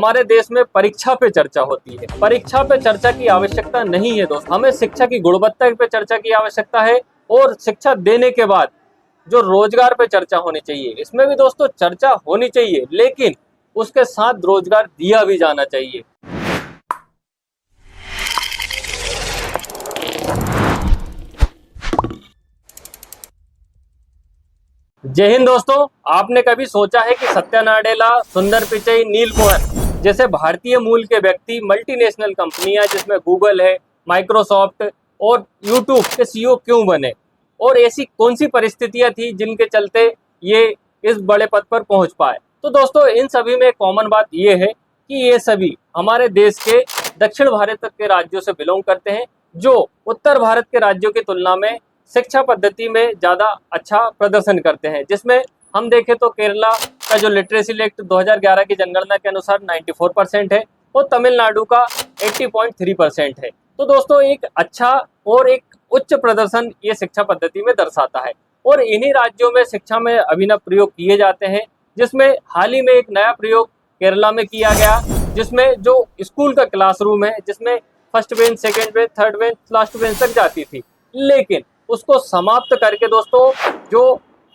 हमारे देश में परीक्षा पे चर्चा होती है। परीक्षा पे चर्चा की आवश्यकता नहीं है दोस्तों, हमें शिक्षा की गुणवत्ता पे चर्चा की आवश्यकता है और शिक्षा देने के बाद जो रोजगार पे चर्चा होनी चाहिए, इसमें भी दोस्तों चर्चा होनी चाहिए, लेकिन उसके साथ रोजगार दिया भी जाना चाहिए। जय हिंद दोस्तों, आपने कभी सोचा है कि सत्या नाडेला, सुंदर पिचई, नील मोहन जैसे भारतीय मूल के व्यक्ति मल्टीनेशनल कंपनियां जिसमें गूगल है, माइक्रोसॉफ्ट और यूट्यूब के सीईओ क्यों बने, और ऐसी कौन सी परिस्थितियां थी जिनके चलते ये इस बड़े पद पर पहुंच पाए? तो दोस्तों इन सभी में कॉमन बात ये है कि ये सभी हमारे देश के दक्षिण भारत के राज्यों से बिलोंग करते हैं, जो उत्तर भारत के राज्यों की तुलना में शिक्षा पद्धति में ज़्यादा अच्छा प्रदर्शन करते हैं। जिसमें हम देखें तो केरला का जो लिटरेसी रेट 2011 की जनगणना के अनुसार 94% है और तमिलनाडु का 80.3% है। तो दोस्तों एक अच्छा और एक उच्च प्रदर्शन ये शिक्षा पद्धति में दर्शाता है और इन्हीं राज्यों में शिक्षा में अभिनव प्रयोग किए जाते हैं, जिसमें हाल ही में एक नया प्रयोग केरला में किया गया, जिसमें जो स्कूल का क्लासरूम है, जिसमें first bench, second bench, third bench, last bench तक जाती थी, लेकिन उसको समाप्त करके दोस्तों जो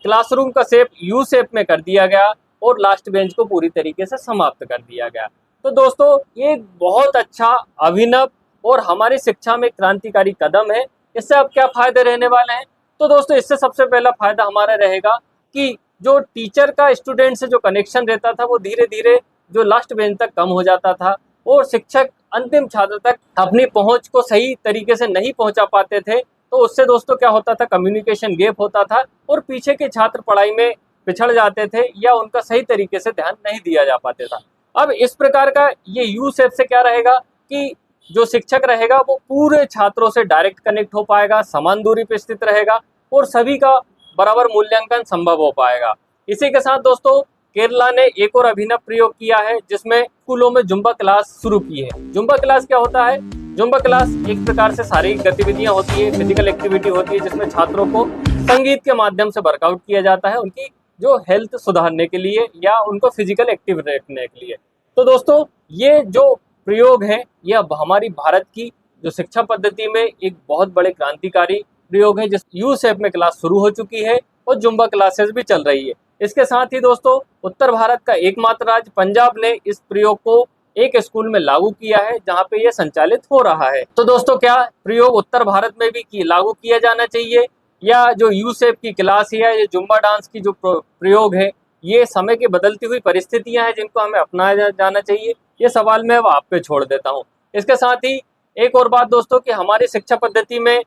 क्लासरूम का शेप यू शेप में कर दिया गया और लास्ट बेंच को पूरी तरीके से समाप्त कर दिया गया। तो दोस्तों ये बहुत अच्छा अभिनव और हमारी शिक्षा में क्रांतिकारी कदम है। इससे अब क्या फायदे रहने वाले हैं? तो दोस्तों इससे सबसे पहला फायदा हमारा रहेगा कि जो टीचर का स्टूडेंट से जो कनेक्शन रहता था वो धीरे धीरे जो लास्ट बेंच तक कम हो जाता था और शिक्षक अंतिम छात्र तक अपनी पहुंच को सही तरीके से नहीं पहुंचा पाते थे। तो उससे दोस्तों क्या होता था, कम्युनिकेशन गैप होता था और पीछे के छात्र पढ़ाई में पिछड़ जाते थे या उनका सही तरीके से ध्यान नहीं दिया जा पाता था। अब इस प्रकार का ये यू शेप से क्या रहेगा कि जो शिक्षक रहेगा वो पूरे छात्रों से डायरेक्ट कनेक्ट हो पाएगा, समान दूरी पर स्थित रहेगा और सभी का बराबर मूल्यांकन संभव हो पाएगा। इसी के साथ दोस्तों केरला ने एक और अभिनव प्रयोग किया है, जिसमें स्कूलों में जुम्बा क्लास शुरू की है। जुम्बा क्लास क्या होता है? जुम्बा क्लास एक प्रकार से शारीरिक गतिविधियां होती है, फिजिकल एक्टिविटी होती है, जिसमें छात्रों को संगीत के माध्यम से वर्कआउट किया जाता है उनकी जो हेल्थ सुधारने के लिए या उनको फिजिकल एक्टिव रखने के लिए। तो दोस्तों ये जो प्रयोग है ये अब हमारी भारत की जो शिक्षा पद्धति में एक बहुत बड़े क्रांतिकारी प्रयोग है, जिस यू शेप में क्लास शुरू हो चुकी है और जुम्बा क्लासेस भी चल रही है। इसके साथ ही दोस्तों उत्तर भारत का एकमात्र राज्य पंजाब ने इस प्रयोग को एक स्कूल में लागू किया है, जहां पे यह संचालित हो रहा है। तो दोस्तों क्या प्रयोग उत्तर भारत में भी लागू किया जाना चाहिए, या जो यू शेप की क्लास है या ये जुम्बा डांस की जो प्रयोग है ये समय की बदलती हुई परिस्थितियां हैं जिनको हमें अपनाया जाना चाहिए? ये सवाल मैं अब आप पे छोड़ देता हूँ। इसके साथ ही एक और बात दोस्तों कि हमारी शिक्षा पद्धति में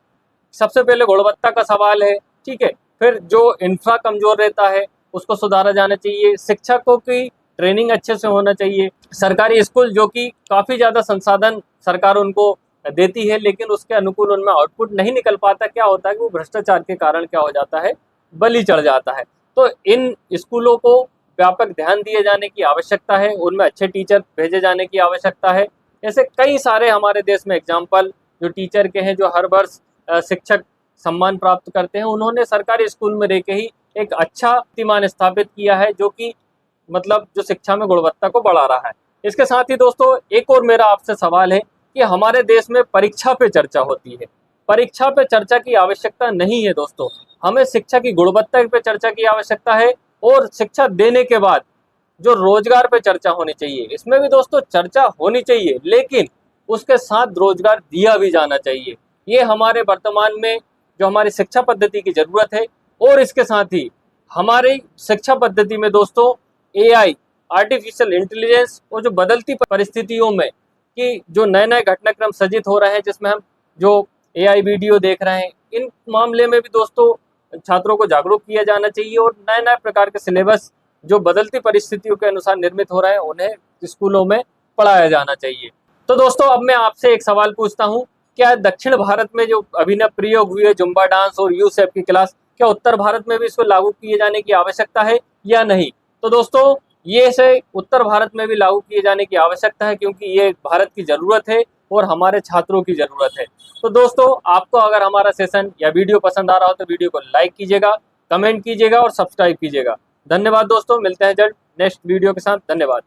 सबसे पहले गुणवत्ता का सवाल है, ठीक है, फिर जो इंफ्रा कमजोर रहता है उसको सुधारा जाना चाहिए, शिक्षकों की ट्रेनिंग अच्छे से होना चाहिए। सरकारी स्कूल जो कि काफ़ी ज़्यादा संसाधन सरकार उनको देती है लेकिन उसके अनुकूल उनमें आउटपुट नहीं निकल पाता, क्या होता है कि वो भ्रष्टाचार के कारण क्या हो जाता है, बलि चढ़ जाता है। तो इन स्कूलों को व्यापक ध्यान दिए जाने की आवश्यकता है, उनमें अच्छे टीचर भेजे जाने की आवश्यकता है। ऐसे कई सारे हमारे देश में एग्जाम्पल जो टीचर के हैं, जो हर वर्ष शिक्षक सम्मान प्राप्त करते हैं, उन्होंने सरकारी स्कूल में रह के ही एक अच्छा कीर्तिमान स्थापित किया है, जो कि मतलब जो शिक्षा में गुणवत्ता को बढ़ा रहा है। इसके साथ ही दोस्तों एक और मेरा आपसे सवाल है कि हमारे देश में परीक्षा पे चर्चा होती है। परीक्षा पे चर्चा की आवश्यकता नहीं है दोस्तों, हमें शिक्षा की गुणवत्ता पे चर्चा की आवश्यकता है और शिक्षा देने के बाद जो रोजगार पे चर्चा होनी चाहिए, इसमें भी दोस्तों चर्चा होनी चाहिए, लेकिन उसके साथ रोजगार दिया भी जाना चाहिए। ये हमारे वर्तमान में जो हमारी शिक्षा पद्धति की जरूरत है। और इसके साथ ही हमारी शिक्षा पद्धति में दोस्तों एआई, आर्टिफिशियल इंटेलिजेंस और जो बदलती परिस्थितियों में कि जो नए नए घटनाक्रम सृजित हो रहे हैं, जिसमें हम जो एआई वीडियो देख रहे हैं, इन मामले में भी दोस्तों छात्रों को जागरूक किया जाना चाहिए और नए नए प्रकार के सिलेबस जो बदलती परिस्थितियों के अनुसार निर्मित हो रहे हैं उन्हें स्कूलों में पढ़ाया जाना चाहिए। तो दोस्तों अब मैं आपसे एक सवाल पूछता हूँ, क्या दक्षिण भारत में जो अभिनव प्रयोग हुए जुम्बा डांस और यू शेप की क्लास, क्या उत्तर भारत में भी इसको लागू किए जाने की आवश्यकता है या नहीं? तो दोस्तों ये से उत्तर भारत में भी लागू किए जाने की आवश्यकता है, क्योंकि ये भारत की ज़रूरत है और हमारे छात्रों की ज़रूरत है। तो दोस्तों आपको अगर हमारा सेशन या वीडियो पसंद आ रहा हो तो वीडियो को लाइक कीजिएगा, कमेंट कीजिएगा और सब्सक्राइब कीजिएगा। धन्यवाद दोस्तों, मिलते हैं जल्द नेक्स्ट वीडियो के साथ। धन्यवाद।